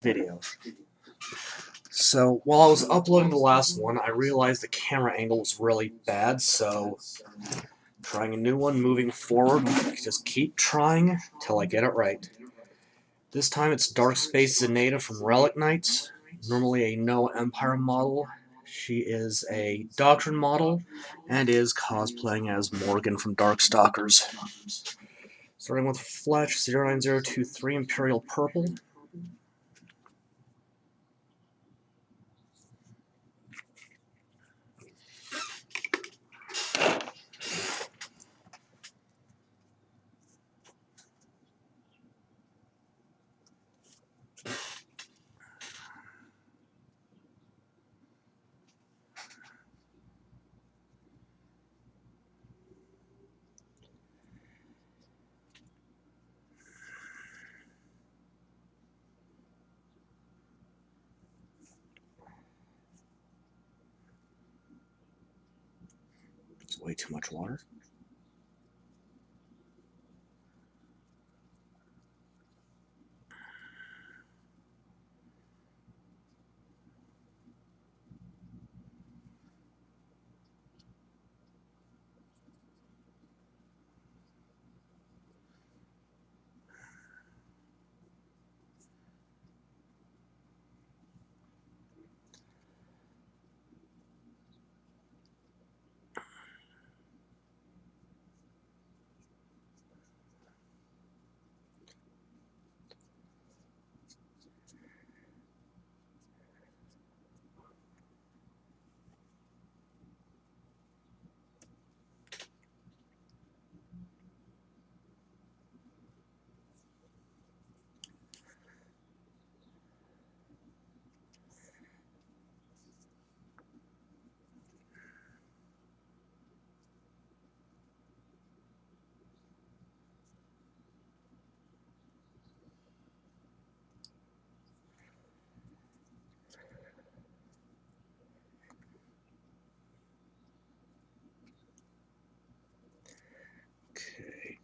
video. So, while I was uploading the last one, I realized the camera angle was really bad, so trying a new one moving forward, just keep trying till I get it right. This time it's Darkspace Zineda from Relic Knights, normally a No Empire model. She is a Doctrine model, and is cosplaying as Morgan from Darkstalkers. Starting with Fletch 09023 Imperial Purple. It's way too much water. Okay.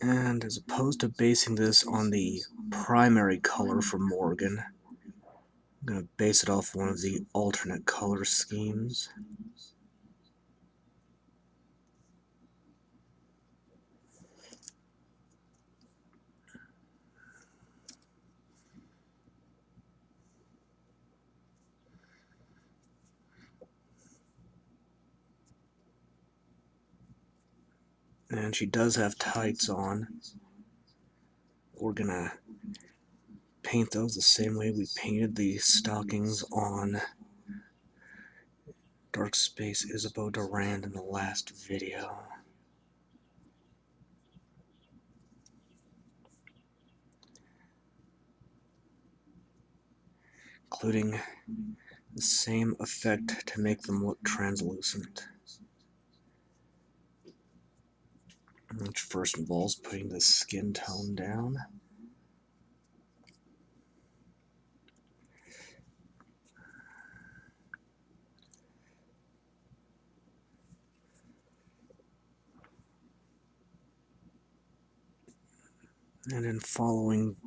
And as opposed to basing this on the primary color for Morgan, I'm going to base it off one of the alternate color schemes. And she does have tights on. We're going to paint those the same way we painted the stockings on Darkspace Isabeau Durand in the last video. Including the same effect to make them look translucent. Which first involves putting the skin tone down. And then following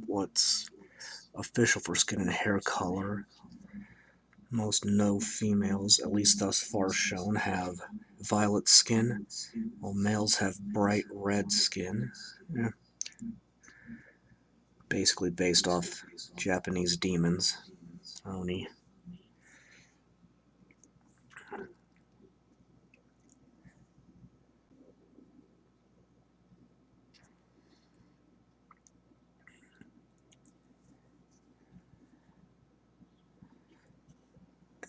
what's official for skin and hair color, most no females, at least thus far shown, have violet skin, while males have bright red skin. Yeah. Basically based off Japanese demons, Oni.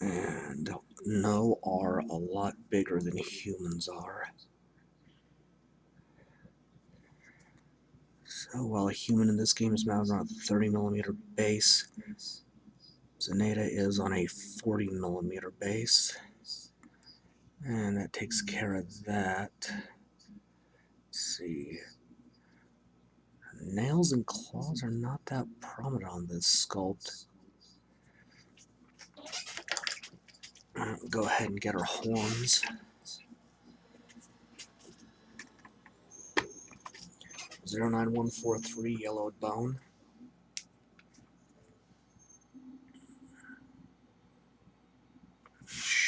And no are a lot bigger than humans are. So while a human in this game is mounted on a 30mm base, Zineda is on a 40mm base. And that takes care of that. Let's see. Nails and claws are not that prominent on this sculpt. We'll go ahead and get our horns. 09143 yellowed bone.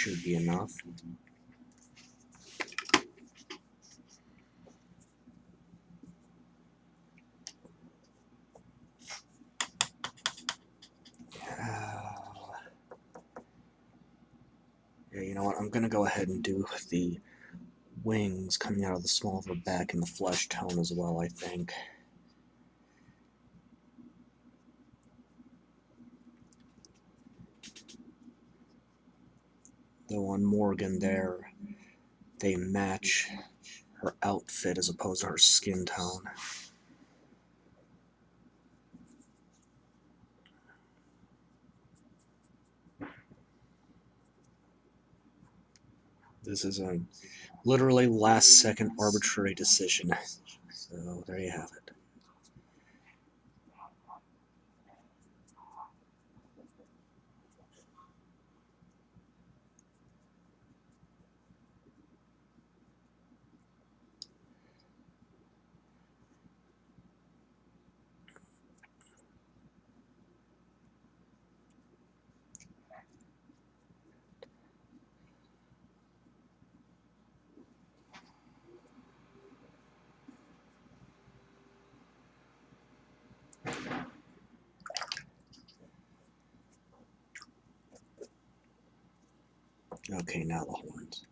should be enough. Yeah, you know what? I'm gonna go ahead and do the wings coming out of the small of her back in the flesh tone as well, I think. Though on Morgan there, they match her outfit as opposed to her skin tone. This is a literally last-second arbitrary decision. So there you have it. Okay, now the horns.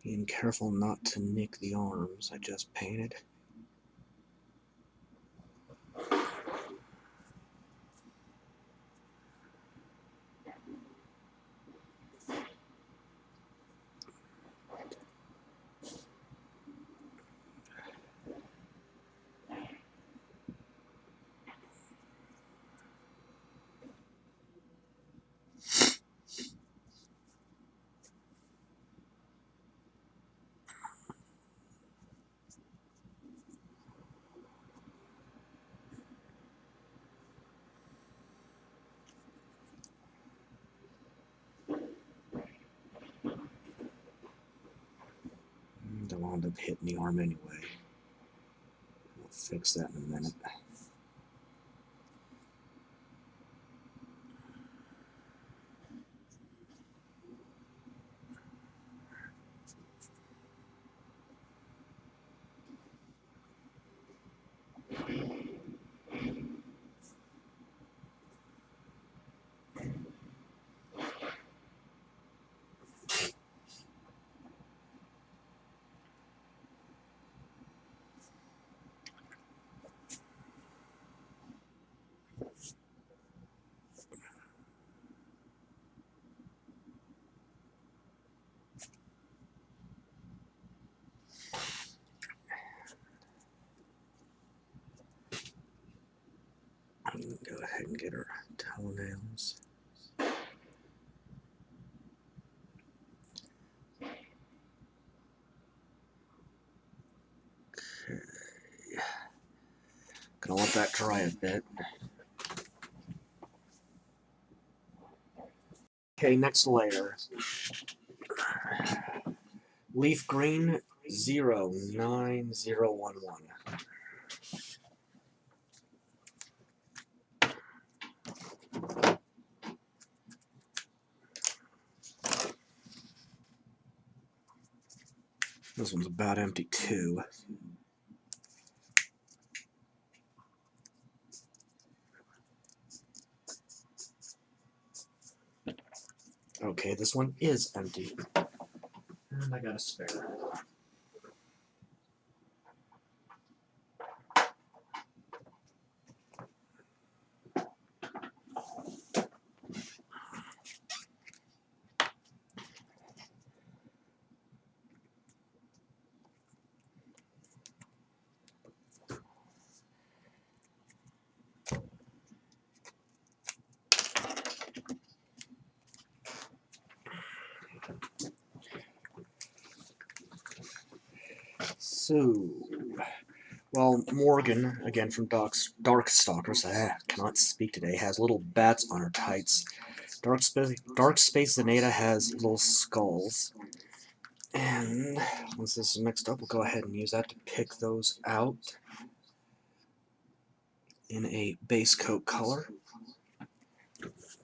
Being careful not to nick the arms I just painted. They'll wind up hitting the arm anyway. We'll fix that in a minute. Go ahead and get her toenails. Okay. Gonna let that dry a bit. Okay, next layer. Leaf green 09011. This one's about empty too. Okay, this one is empty. And I got a spare. So, well, Morgan, again from Darkstalkers, cannot speak today, has little bats on her tights. Darkspace Zineda has little skulls. And once this is mixed up, we'll go ahead and use that to pick those out in a base coat color.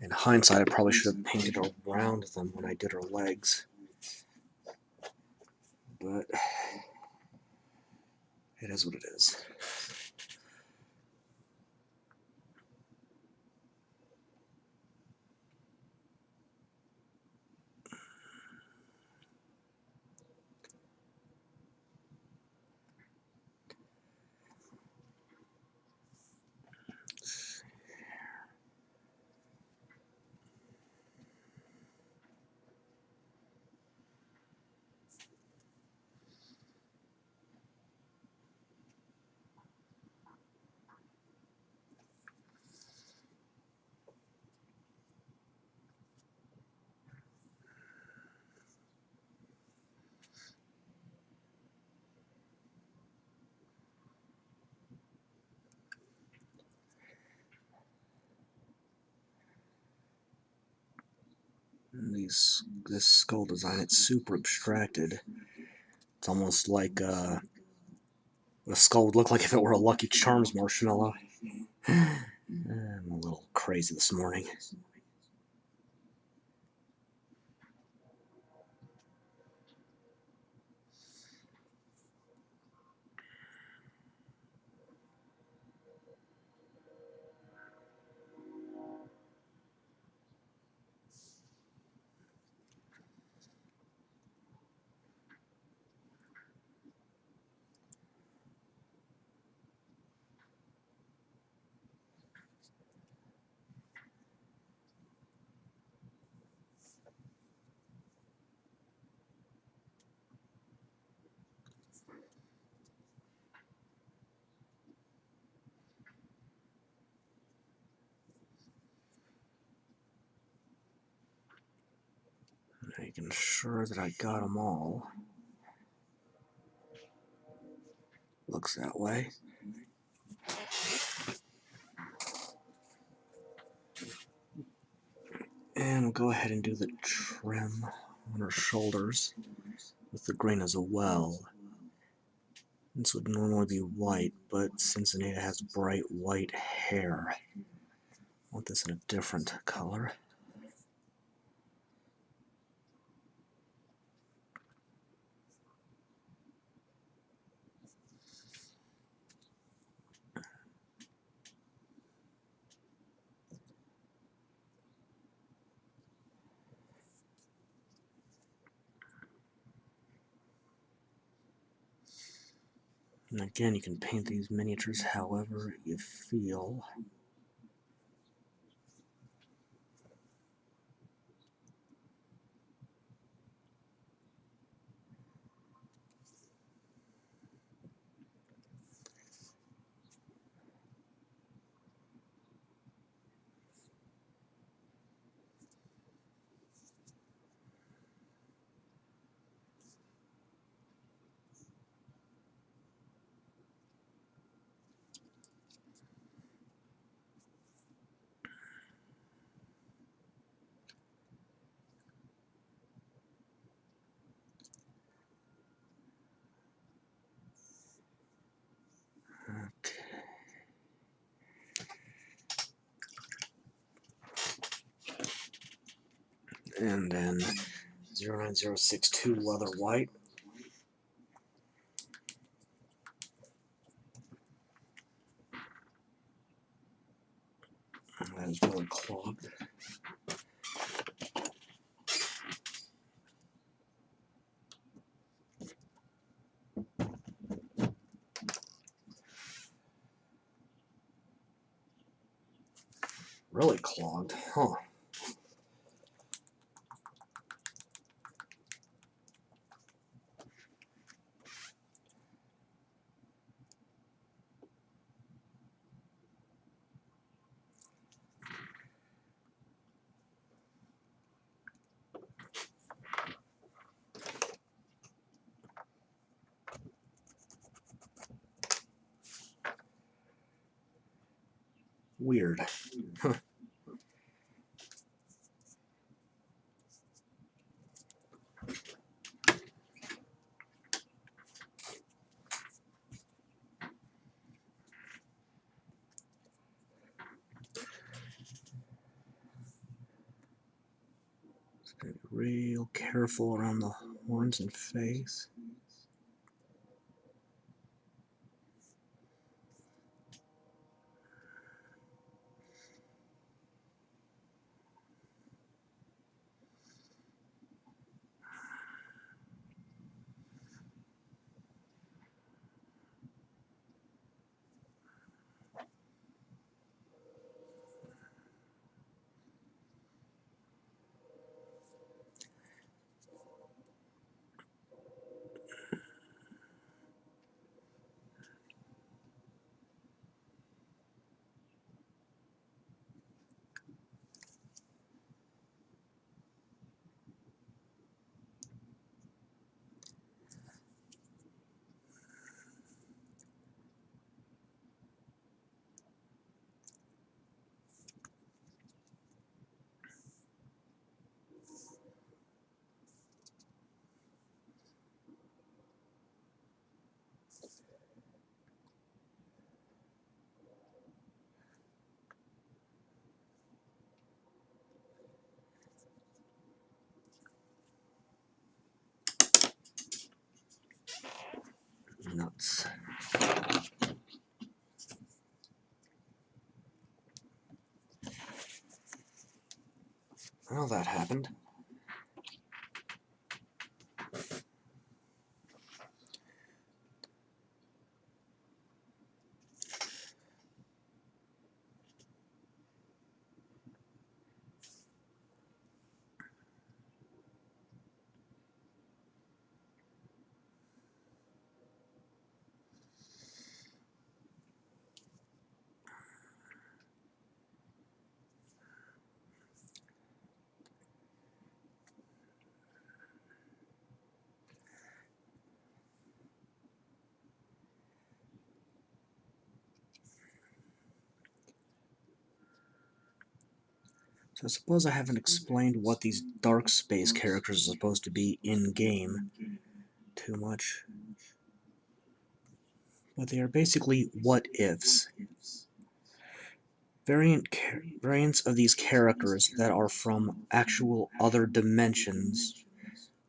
In hindsight, I probably should have painted around them when I did her legs. But it is what it is. This skull design, it's super abstracted. It's almost like what a skull would look like if it were a Lucky Charms marshmallow. I'm a little crazy this morning. Making sure that I got them all. Looks that way. And we'll go ahead and do the trim on her shoulders with the green as well. This would normally be white, but since Zineda has bright white hair, I want this in a different color. And again, you can paint these miniatures however you feel. Okay. And then 09062 leather white. That is really clogged. Really clogged, huh? Weird. Huh. Be real careful around the horns and face. Nuts. Well, that happened. So I suppose I haven't explained what these Darkspace characters are supposed to be in-game too much. But they are basically what-ifs. Variants of these characters that are from actual other dimensions,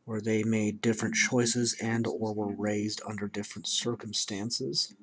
where they made different choices and or were raised under different circumstances.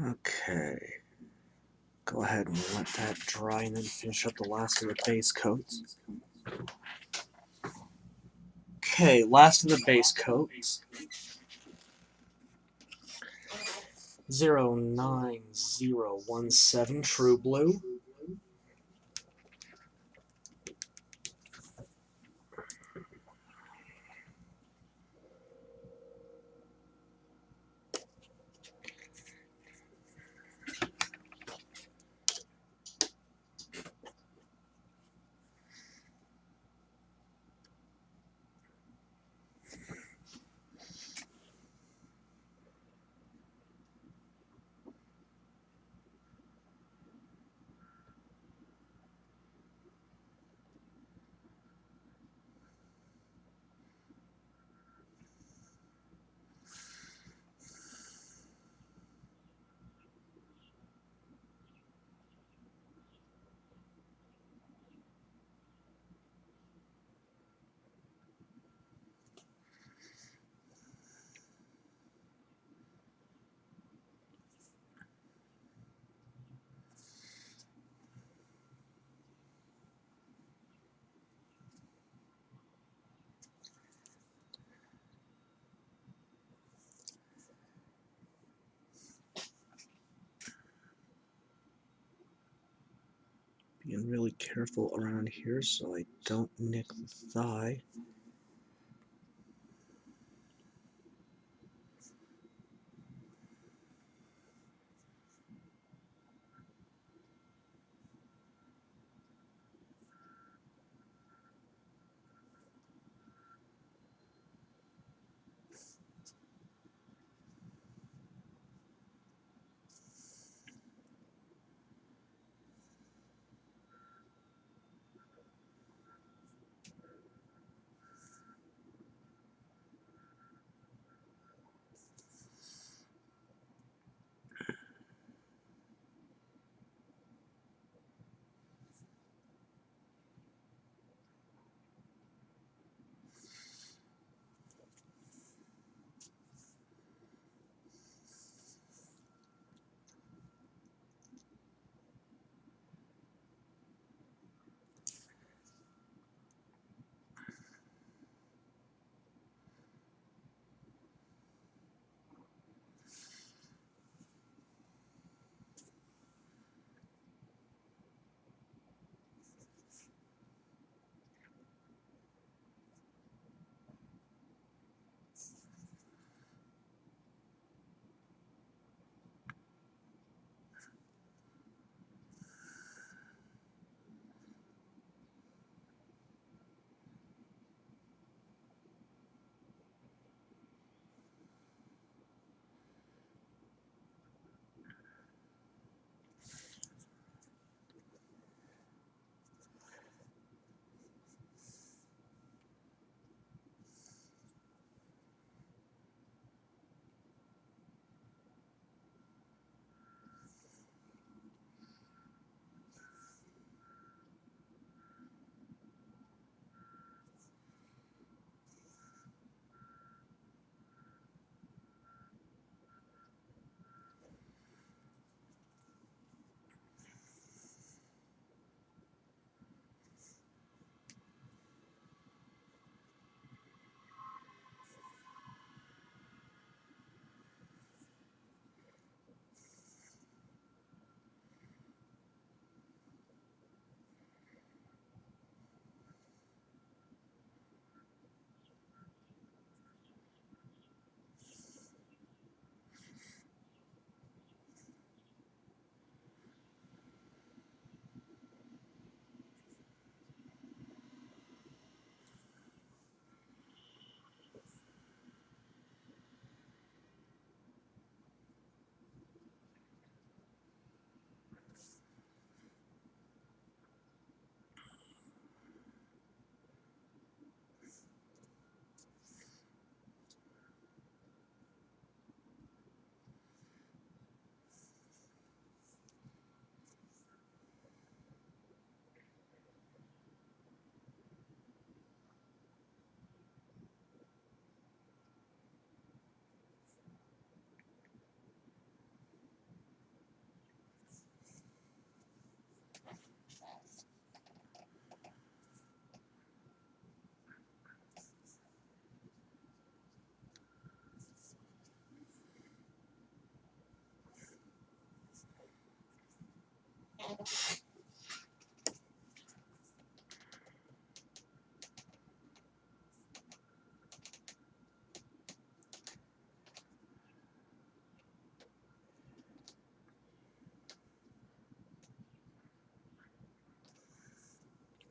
Okay. Go ahead and let that dry and then finish up the last of the base coats. Okay, last of the base coats. 09017 True Blue. Being really careful around here so I don't nick the thigh.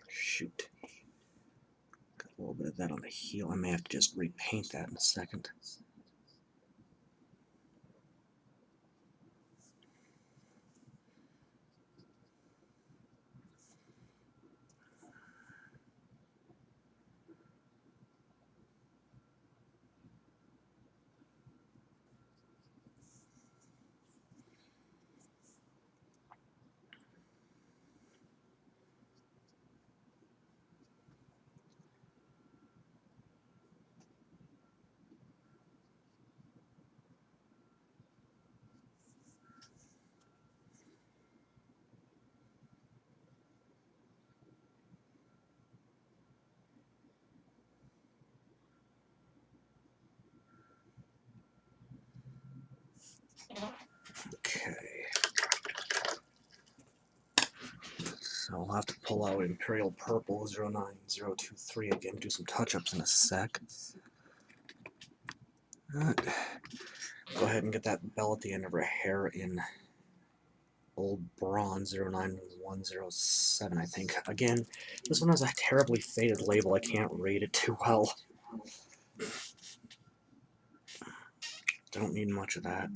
Shoot. Got a little bit of that on the heel. I may have to just repaint that in a second. Okay. So I'll have to pull out Imperial Purple 09023 again, do some touch-ups in a sec. Go ahead and get that bell at the end of her hair in Old Bronze 09107, I think. Again, this one has a terribly faded label. I can't read it too well. Don't need much of that.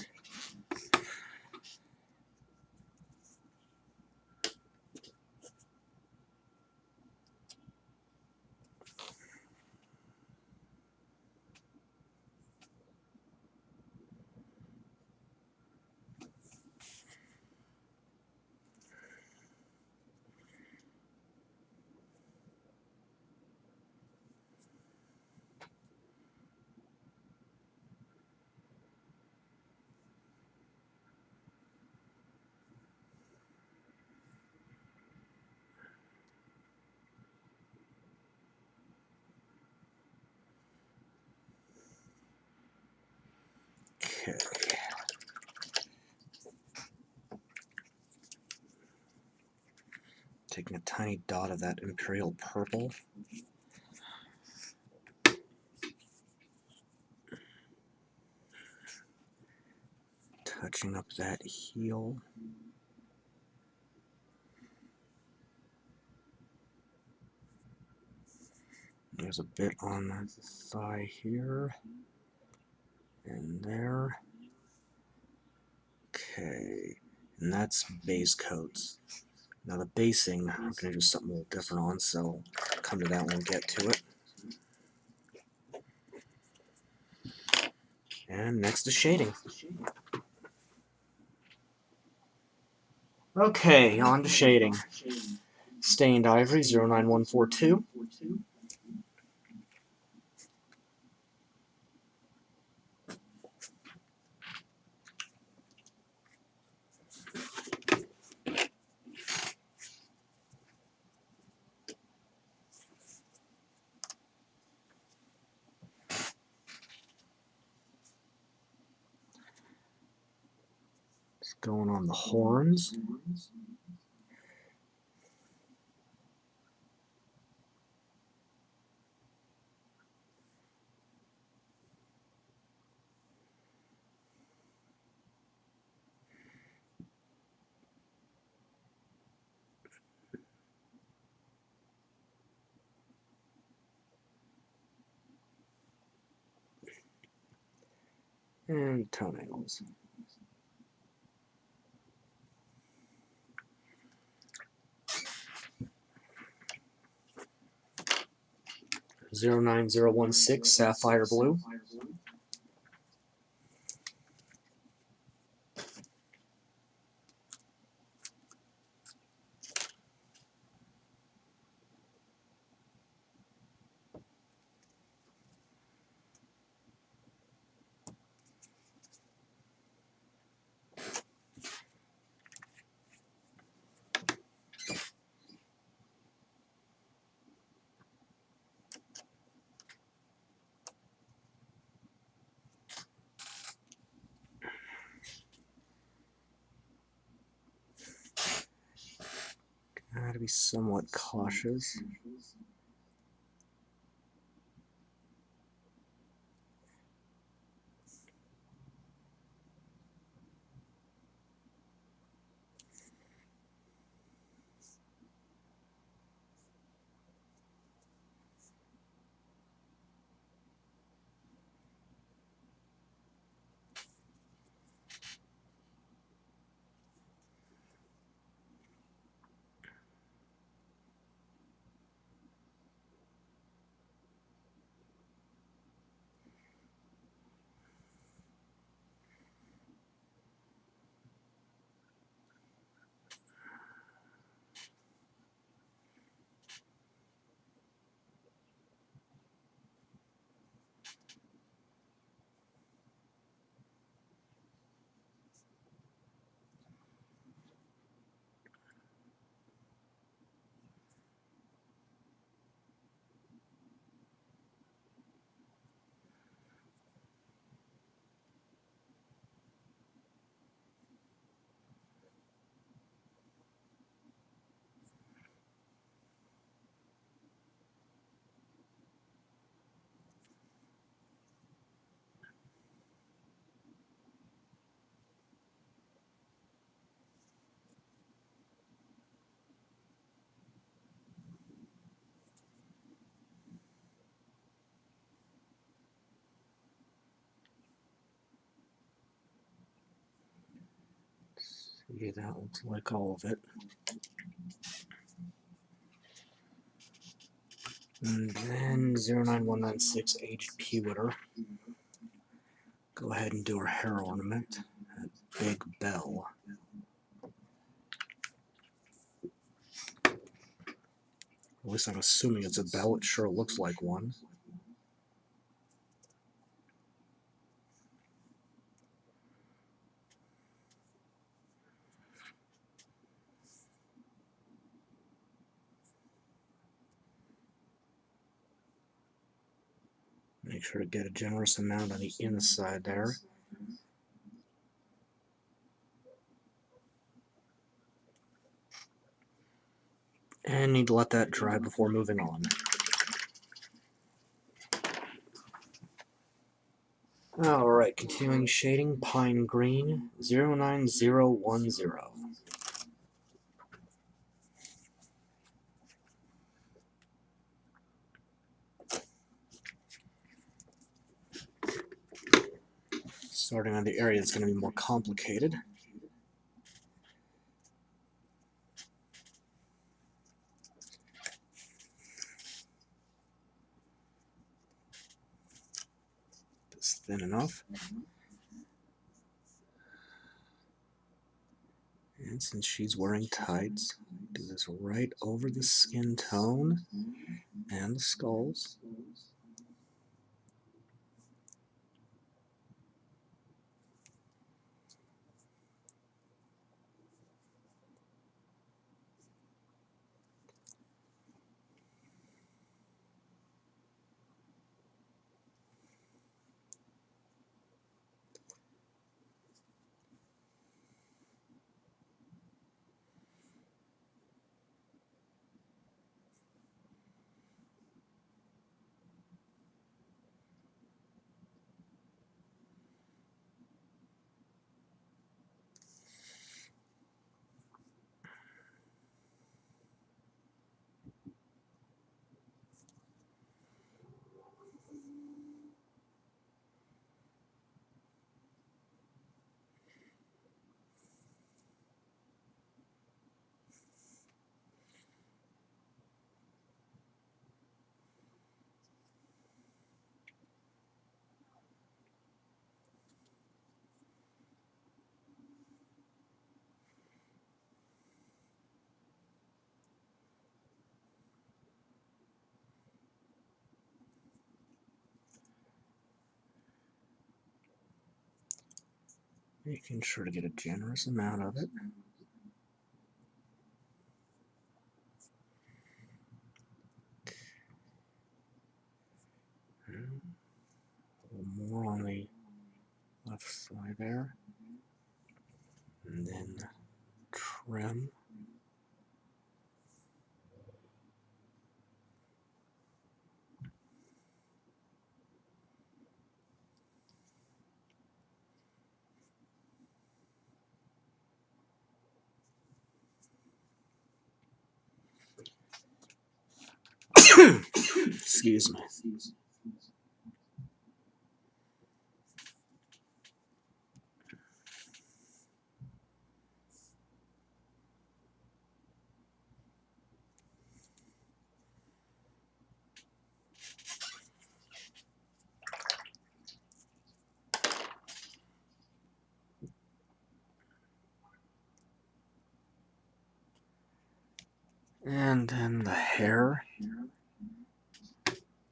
Okay. Taking a tiny dot of that Imperial Purple. Touching up that heel. There's a bit on the thigh here. And there. Okay. And that's base coats. Now the basing, I'm going to do something a little different on, so I'll come to that when we get to it. And next is shading. Okay, on to shading. Stained Ivory 09142. It's going on the horns. And toenails. Zero 9016 Sapphire Blue. Gotta be somewhat cautious. Yeah, that looks like all of it. And then 09196 aged pewiter. Go ahead and do our hair ornament. A big bell. At least I'm assuming it's a bell. It sure looks like one. Make sure to get a generous amount on the inside there. And need to let that dry before moving on. Alright, continuing shading, pine green, 09010. Starting on the area that's going to be more complicated. It's thin enough. And since she's wearing tights, do this right over the skin tone and the skulls. Making sure to get a generous amount of it. A little more on the left side there. And then trim. Excuse me. And then the hair.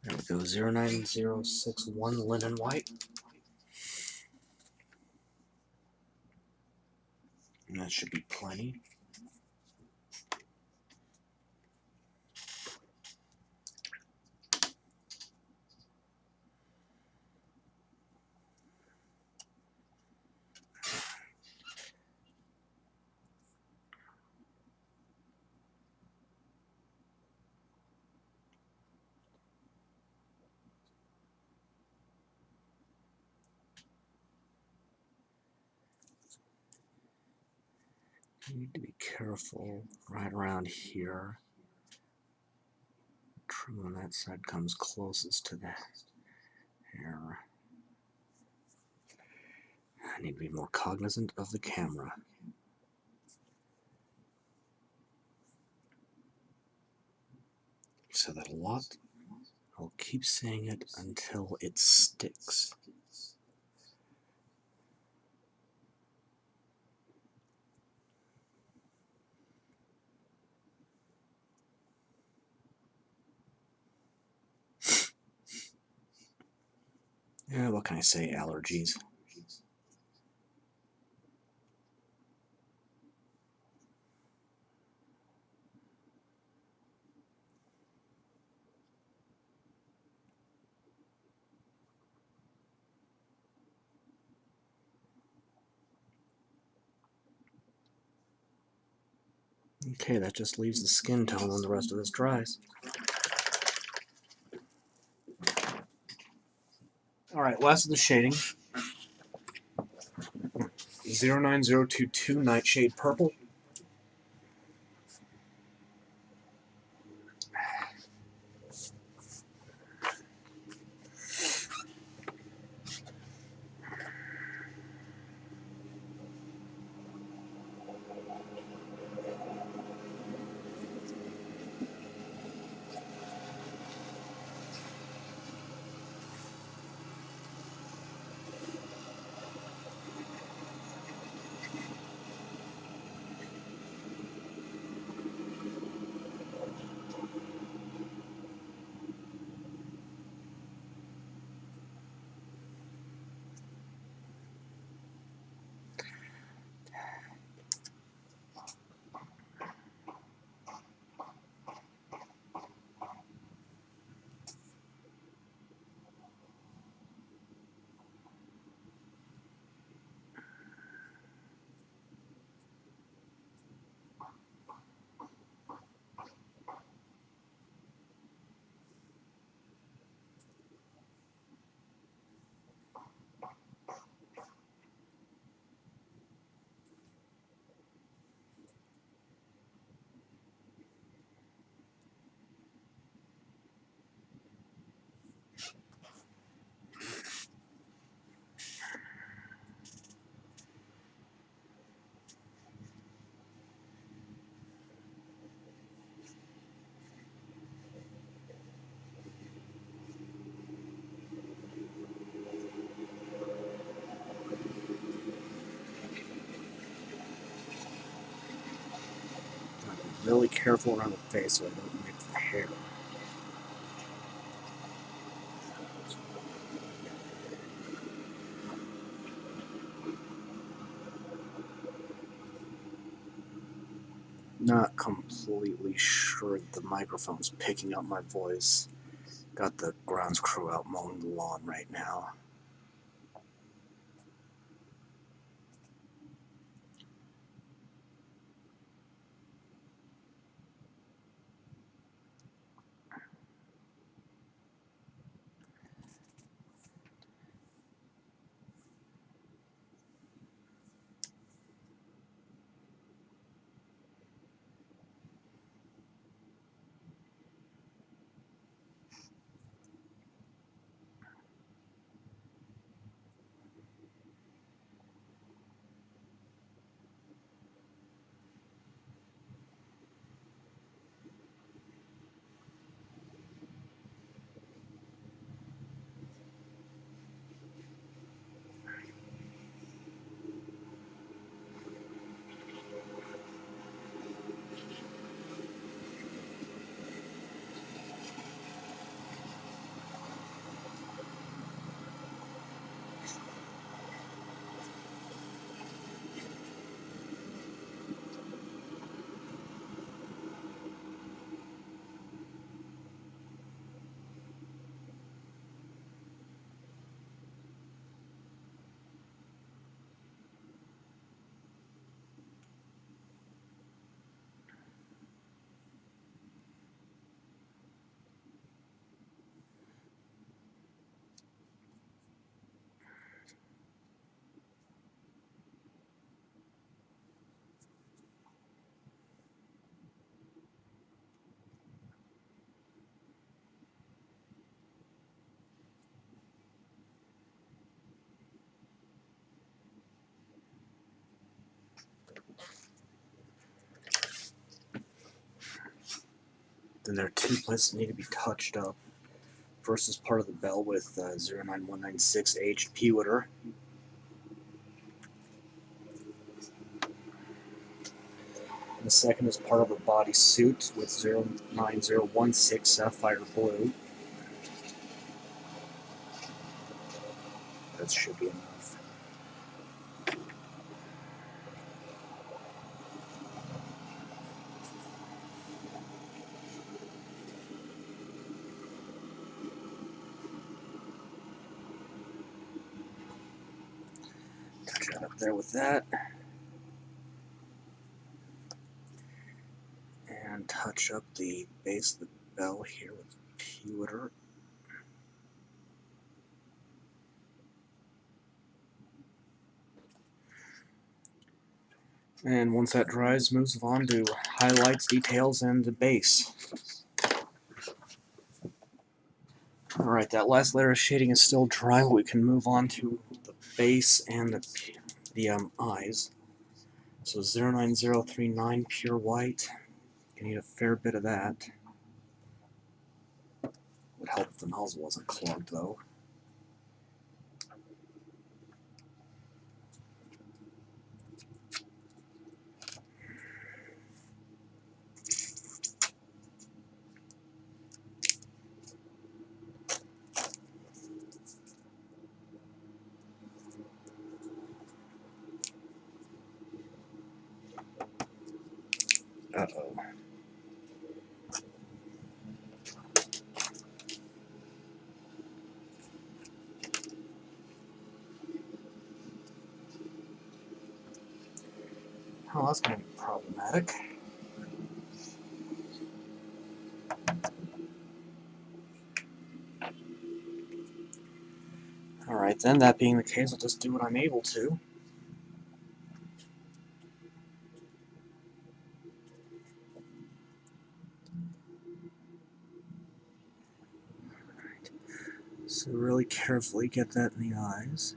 There we go, 09061 linen white. And that should be plenty. You need to be careful right around here. Trim on that side comes closest to the hair. I need to be more cognizant of the camera. say that a lot. I'll keep saying it until it sticks. Yeah, what can I say? Allergies. Okay, that just leaves the skin tone when the rest of this dries. Alright, last of the shading. 09022 Nightshade Purple. Be really careful around the face so I don't mix the hair. Not completely sure that the microphone's picking up my voice. Got the grounds crew out mowing the lawn right now. Then there are two places that need to be touched up. First is part of the bell with 09196 aged pewiter. And the second is part of the body suit with 09016 sapphire blue. That should be enough. Touch that up there with that. And touch up the base of the bell here with pewiter. And once that dries, moves on to highlights, details, and the base. Alright, that last layer of shading is still dry, but we can move on to the base and the eyes. So 09039 pure white. You need a fair bit of that. Would help if the nozzle wasn't clogged, though. Uh-oh. Oh, that's going to be problematic. Alright then, that being the case, I'll just do what I'm able to. So really carefully get that in the eyes.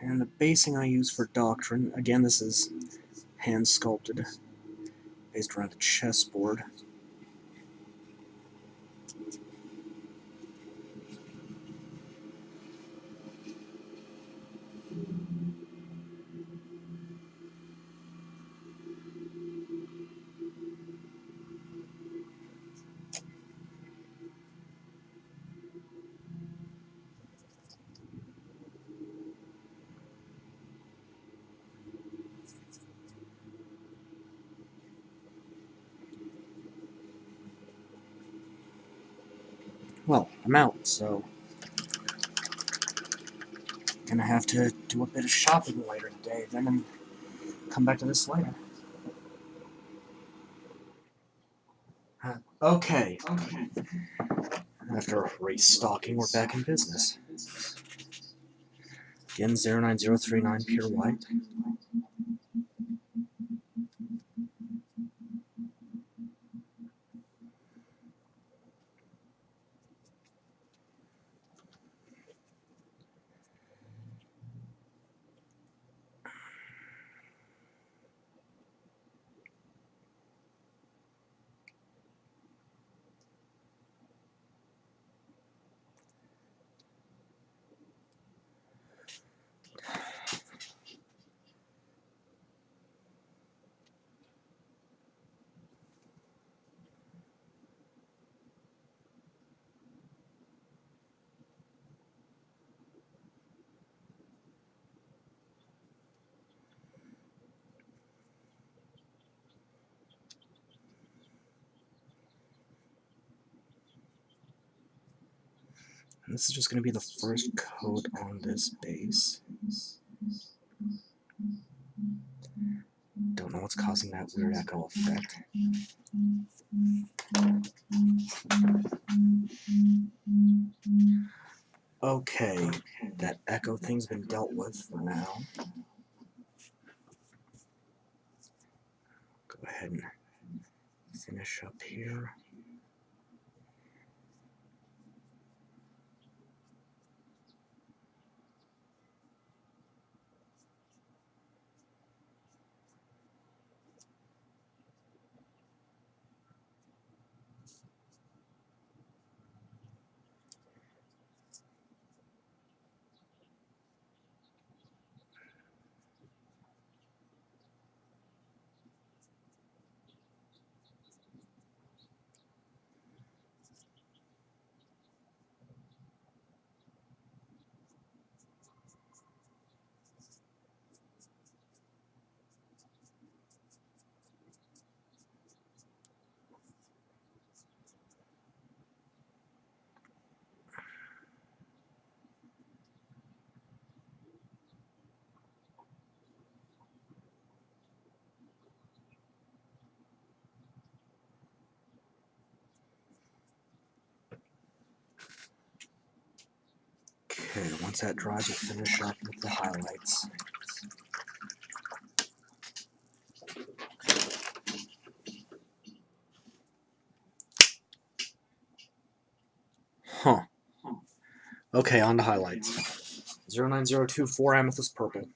And the basing I use for Doctrine, again this is hand sculpted, based around a chessboard. Well, I'm out, so gonna have to do a bit of shopping later today, then and come back to this later. Okay. After restocking, we're back in business. Again, 09039 pure white. And this is just going to be the first coat on this base. Don't know what's causing that weird echo effect. Okay, that echo thing's been dealt with for now. Go ahead and finish up here. Okay, once that dries, we'll finish up with the highlights. Huh. Okay, on to highlights. 09024 Amethyst Purple.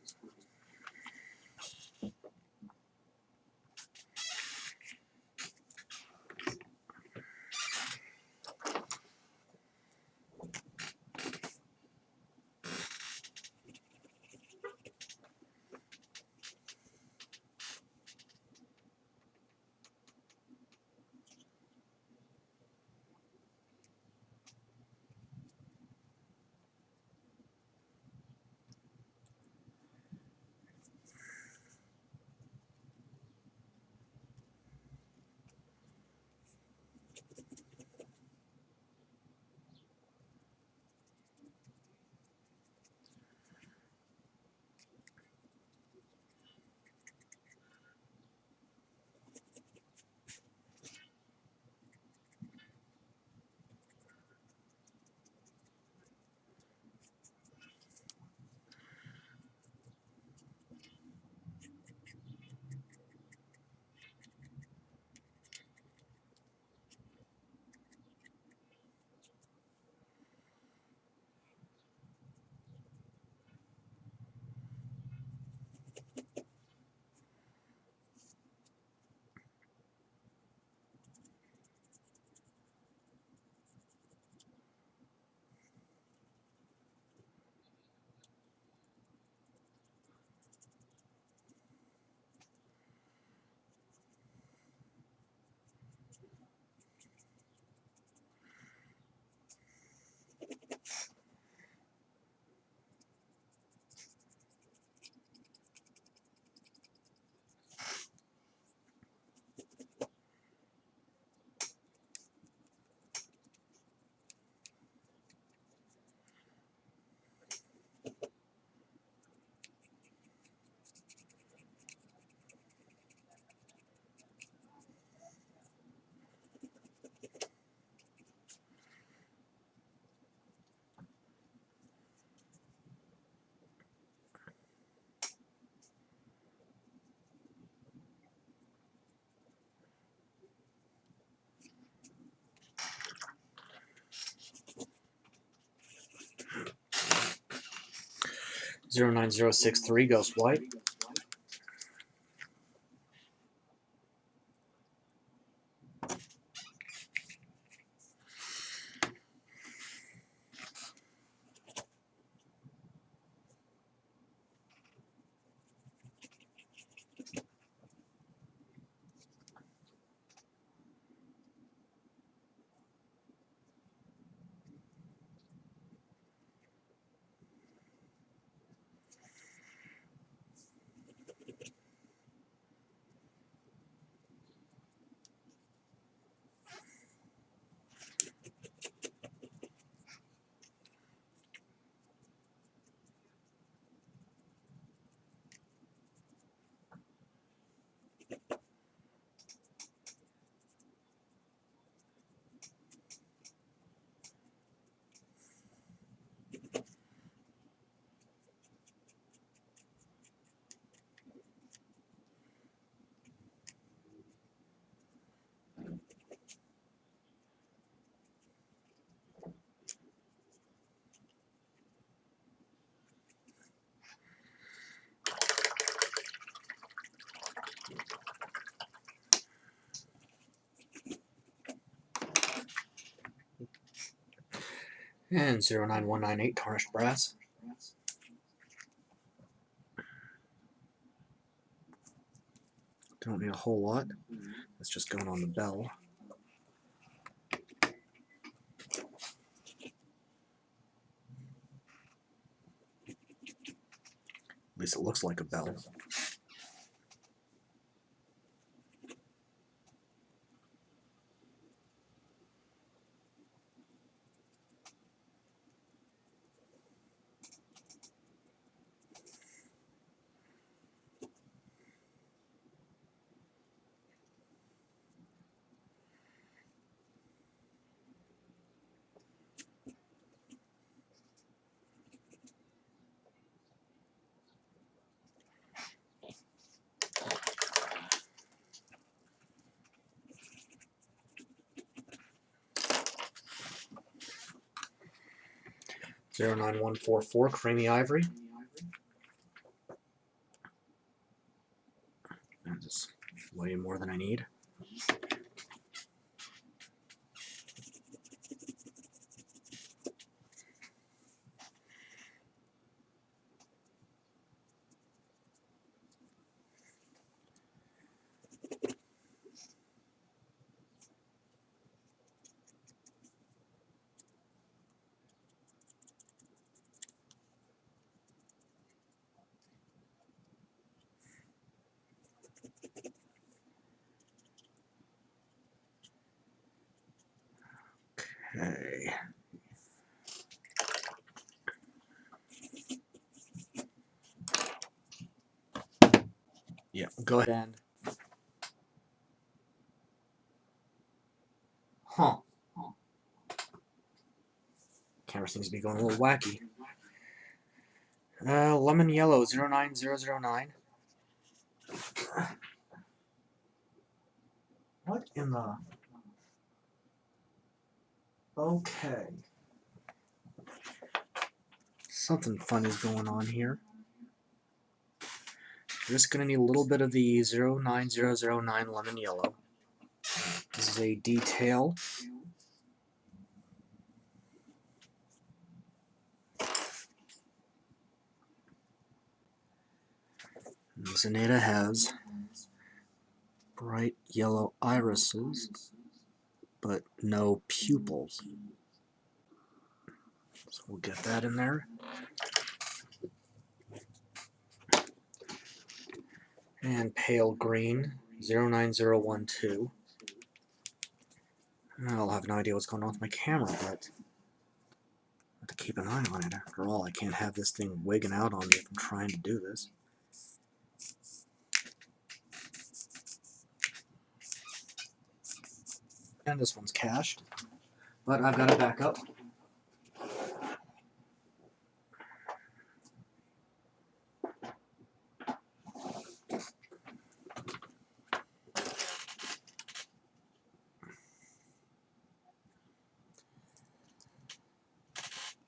Zero 9063 Ghost White. And 09198 tarnished brass. Don't need a whole lot. It's just going on the bell. At least it looks like a bell. Zero 9144 creamy ivory. That's way more than I need. Okay. Yeah, go ahead and... Huh. Camera seems to be going a little wacky. Lemon yellow 09009. What in the... Okay. Something funny's going on here. We're just going to need a little bit of the 09009 lemon yellow. This is a detail. Zineda has bright yellow irises, but no pupils. So we'll get that in there. And pale green, 09012. I'll have no idea what's going on with my camera, but I have to keep an eye on it. After all, I can't have this thing wigging out on me if I'm trying to do this. And this one's cached, but I've got it back up.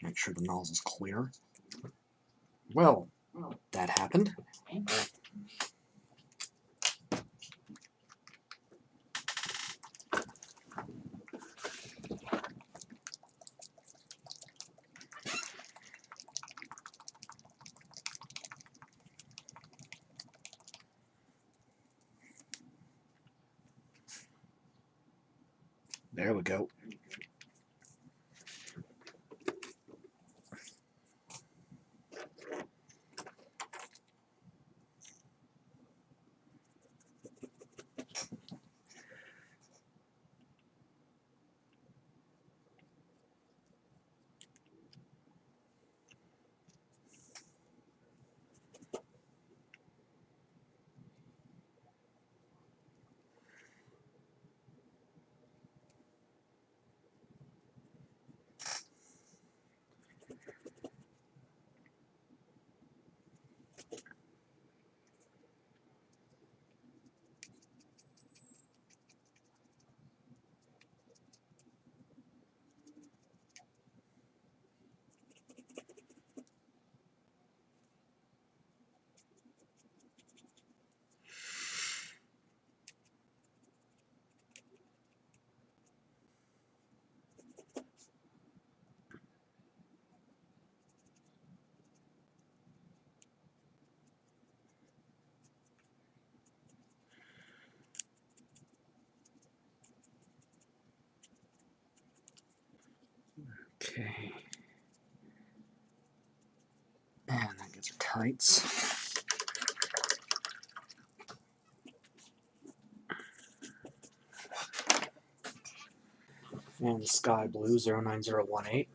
Make sure the nozzle's clear. Well, that happened. There we go. Okay. And that gets her tights. And sky blue 09018.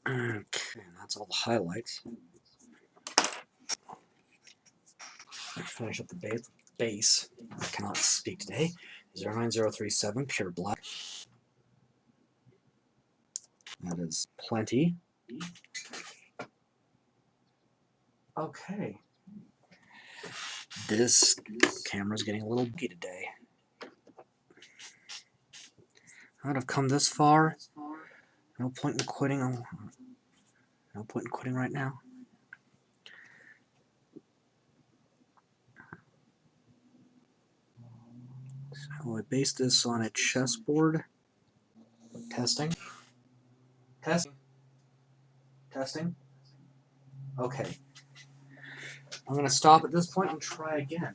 Okay, that's all the highlights. Finish up the base. I cannot speak today. 09037, pure black. That is plenty. Okay. This camera's getting a little buggy today. Alright, I've come this far. No point in quitting. No point in quitting right now. So I base this on a chessboard. Testing. Testing. Testing. Okay. I'm going to stop at this point and try again.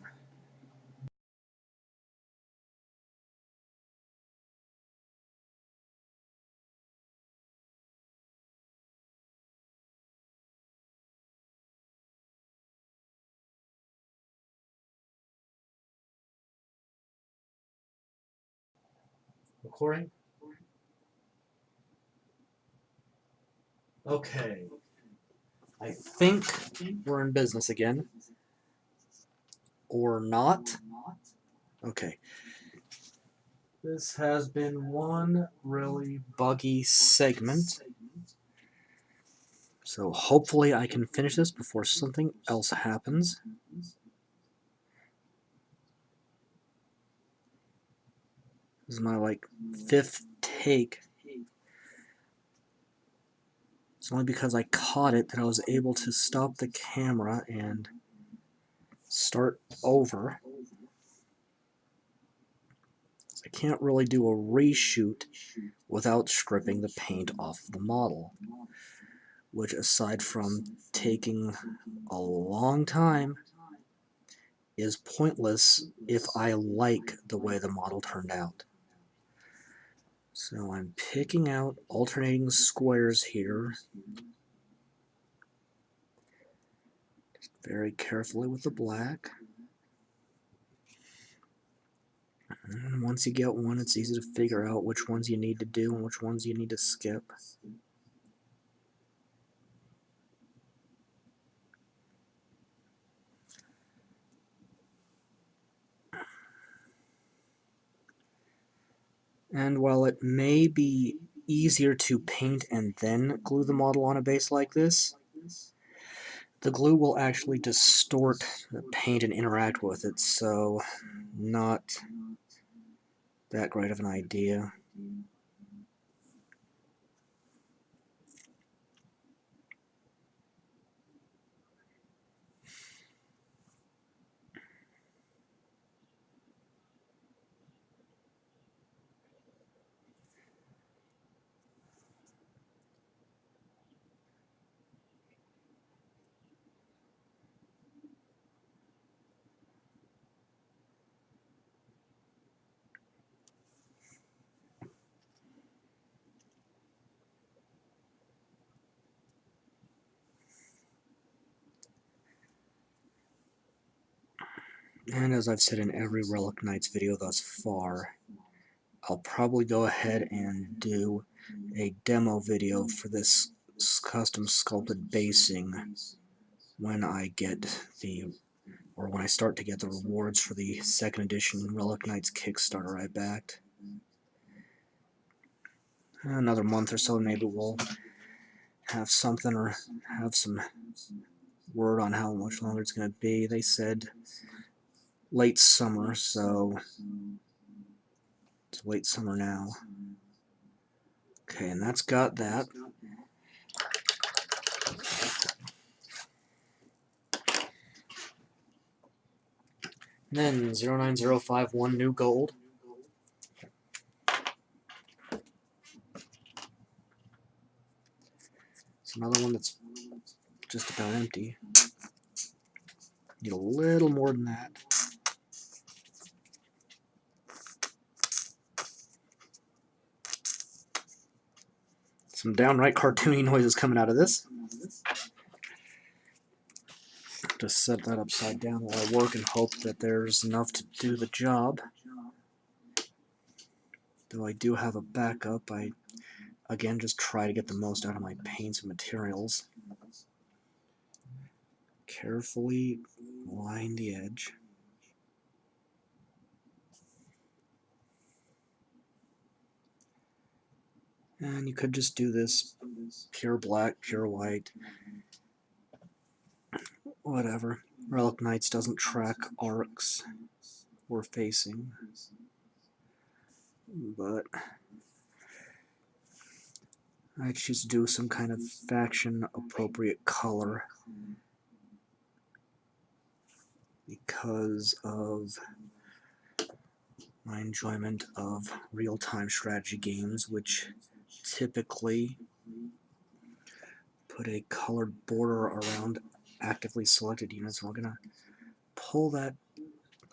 Recording? Okay. I think we're in business again. Or not. Okay. This has been one really buggy segment. So hopefully I can finish this before something else happens. This is my, like, 5th take. It's only because I caught it that I was able to stop the camera and start over. I can't really do a reshoot without stripping the paint off the model, which, aside from taking a long time, is pointless if I like the way the model turned out. So I'm picking out alternating squares here, just very carefully with the black. And once you get one, it's easy to figure out which ones you need to do and which ones you need to skip. And while it may be easier to paint and then glue the model on a base like this, the glue will actually distort the paint and interact with it, so not that great of an idea. And as I've said in every Relic Knights video thus far, I'll probably go ahead and do a demo video for this custom sculpted basing when I get when I start to get the rewards for the 2nd edition Relic Knights Kickstarter I backed. Another month or so, maybe we'll have something or have some word on how much longer it's going to be. They said late summer, so it's late summer now. Okay, and that's got that. Then 09051 new gold. It's another one that's just about empty. Need a little more than that. Some downright cartoony noises coming out of this. Just set that upside down while I work and hope that there's enough to do the job. Though I do have a backup, I again just try to get the most out of my paints and materials. Carefully line the edge. And you could just do this pure black, pure white, whatever. Relic Knights doesn't track arcs or facing, but I choose to do some kind of faction appropriate color because of my enjoyment of real-time strategy games, which typically put a colored border around actively selected units. We're going to pull that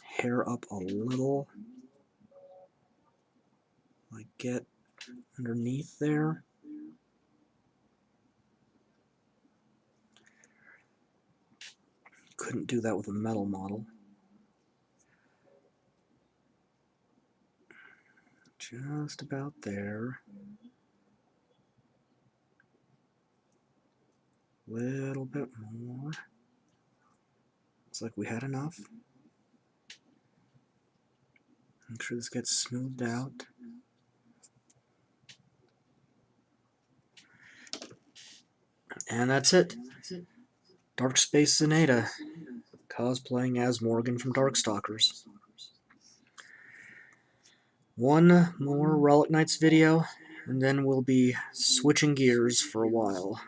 hair up a little, like get underneath there. Couldn't do that with a metal model. Just about there. Little bit more. Looks like we had enough. Make sure this gets smoothed out. And that's it. Darkspace Zineda, cosplaying as Morgan from Darkstalkers. One more Relic Knights video, and then we'll be switching gears for a while.